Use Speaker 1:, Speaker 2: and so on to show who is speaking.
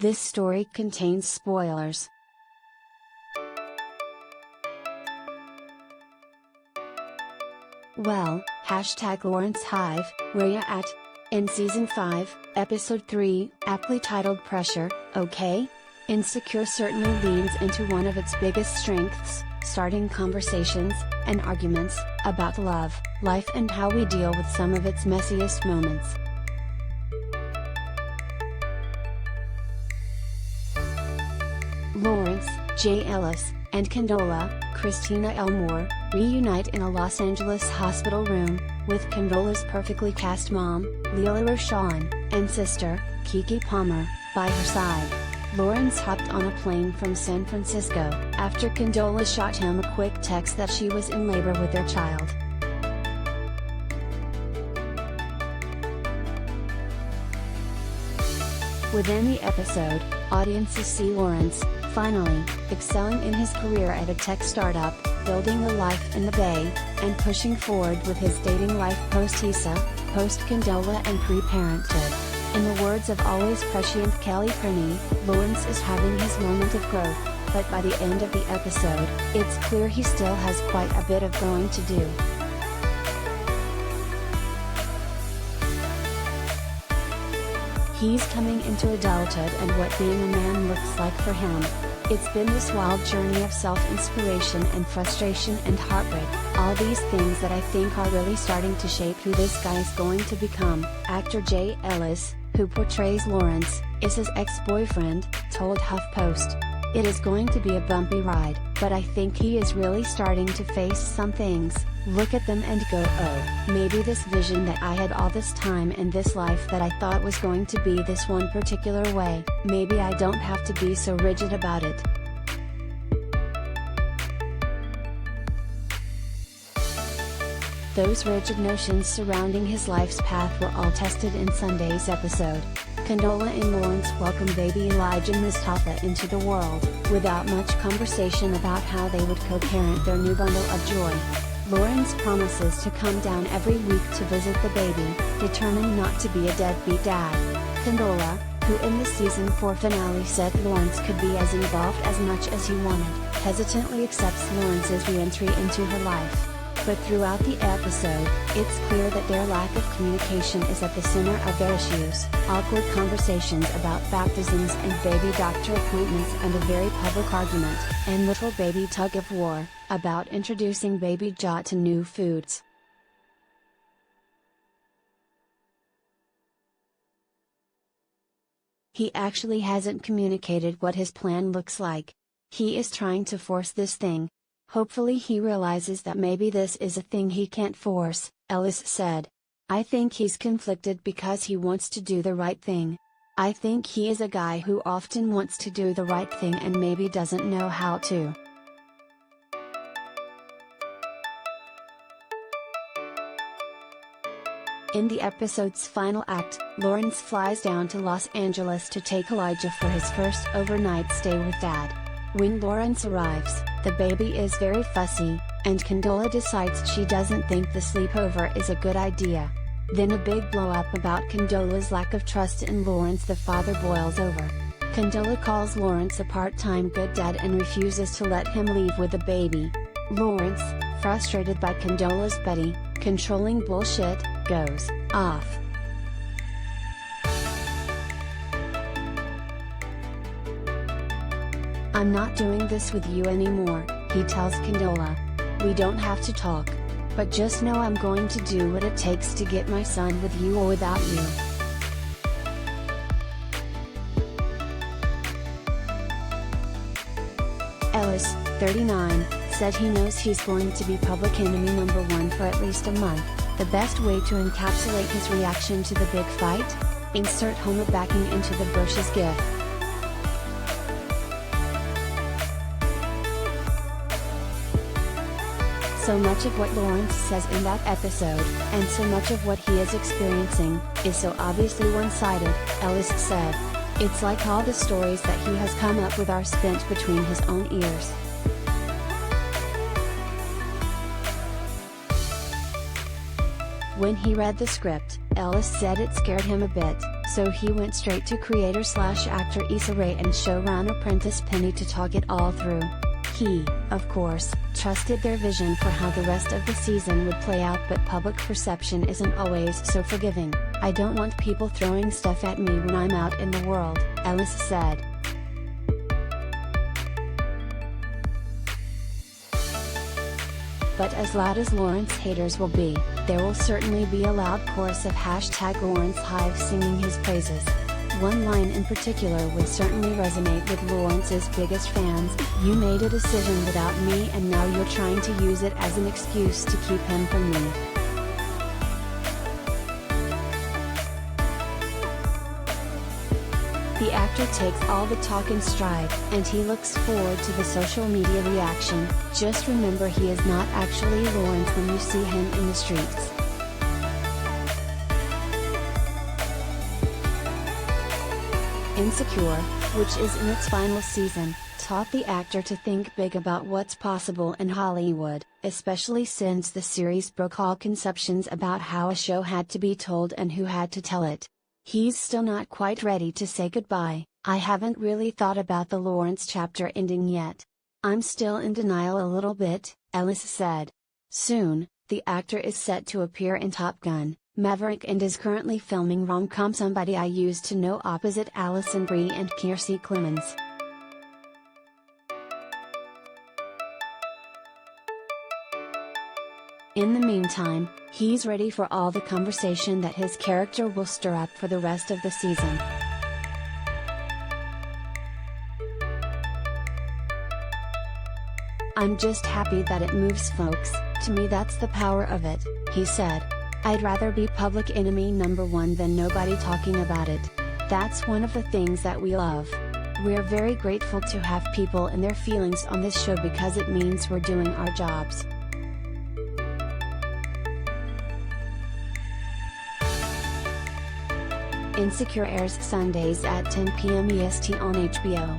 Speaker 1: This story contains spoilers. Well, #Lawrence Hive, where ya at? In Season 5, Episode 3, aptly titled Pressure, okay? Insecure certainly leans into one of its biggest strengths, starting conversations, and arguments, about love, life and how we deal with some of its messiest moments. Lawrence, J. Ellis, and Condola, Christina Elmore, reunite in a Los Angeles hospital room, with Condola's perfectly cast mom, Leela Rashawn, and sister, Kiki Palmer, by her side. Lawrence hopped on a plane from San Francisco, after Condola shot him a quick text that she was in labor with their child. Within the episode, audiences see Lawrence, finally, excelling in his career at a tech startup, building a life in the Bay, and pushing forward with his dating life post-Issa, post-Condola and pre-parenthood. In the words of always prescient Kelly Prinny, Lawrence is having his moment of growth, but by the end of the episode, it's clear he still has quite a bit of growing to do. He's coming into adulthood and what being a man looks like for him. It's been this wild journey of self-inspiration and frustration and heartbreak, all these things that I think are really starting to shape who this guy is going to become. Actor J. Ellis, who portrays Lawrence, is his ex-boyfriend, told HuffPost. It is going to be a bumpy ride, but I think he is really starting to face some things, look at them and go, oh, maybe this vision that I had all this time in this life that I thought was going to be this one particular way, maybe I don't have to be so rigid about it. Those rigid notions surrounding his life's path were all tested in Sunday's episode. Condola and Lawrence welcome baby Elijah Mustafa into the world, without much conversation about how they would co-parent their new bundle of joy. Lawrence promises to come down every week to visit the baby, determined not to be a deadbeat dad. Condola, who in the Season 4 finale said Lawrence could be as involved as much as he wanted, hesitantly accepts Lawrence's re-entry into her life. But throughout the episode, it's clear that their lack of communication is at the center of their issues. Awkward conversations about baptisms and baby doctor appointments and a very public argument, and little baby tug of war, about introducing baby Ja to new foods. He actually hasn't communicated what his plan looks like. He is trying to force this thing. Hopefully he realizes that maybe this is a thing he can't force, Ellis said. I think he's conflicted because he wants to do the right thing. I think he is a guy who often wants to do the right thing and maybe doesn't know how to. In the episode's final act, Lawrence flies down to Los Angeles to take Elijah for his first overnight stay with Dad. When Lawrence arrives, the baby is very fussy, and Condola decides she doesn't think the sleepover is a good idea. Then a big blow-up about Condola's lack of trust in Lawrence the father boils over. Condola calls Lawrence a part-time good dad and refuses to let him leave with the baby. Lawrence, frustrated by Condola's petty, controlling bullshit, goes off. I'm not doing this with you anymore, he tells Condola. We don't have to talk. But just know I'm going to do what it takes to get my son with you or without you. Ellis, 39, said he knows he's going to be public enemy number 1 for at least a month. The best way to encapsulate his reaction to the big fight? Insert Homer backing into the bushes gif. So much of what Lawrence says in that episode, and so much of what he is experiencing, is so obviously one-sided, Ellis said. It's like all the stories that he has come up with are spent between his own ears. When he read the script, Ellis said it scared him a bit, So he went straight to creator/actor Issa Rae and showrunner Prentice Penny to talk it all through. He, of course, trusted their vision for how the rest of the season would play out, but public perception isn't always so forgiving. "I don't want people throwing stuff at me when I'm out in the world," Ellis said. But as loud as Lawrence haters will be, there will certainly be a loud chorus of #LawrenceHive singing his praises. One line in particular would certainly resonate with Lawrence's biggest fans: "You made a decision without me and now you're trying to use it as an excuse to keep him from me." The actor takes all the talk in stride, and he looks forward to the social media reaction. "Just remember, he is not actually Lawrence when you see him in the streets." Insecure, which is in its final season, taught the actor to think big about what's possible in Hollywood, especially since the series broke all conceptions about how a show had to be told and who had to tell it. He's still not quite ready to say goodbye. "I haven't really thought about the Lawrence chapter ending yet. I'm still in denial a little bit," Ellis said. Soon, the actor is set to appear in Top Gun: Maverick and is currently filming rom-com Somebody I Used to Know opposite Alison Brie and Kiersey Clemons. In the meantime, he's ready for all the conversation that his character will stir up for the rest of the season. "I'm just happy that it moves folks. To me, that's the power of it," he said. "I'd rather be public enemy #1 than nobody talking about it. That's one of the things that we love. We're very grateful to have people and their feelings on this show because it means we're doing our jobs." Insecure airs Sundays at 10 p.m. EST on HBO.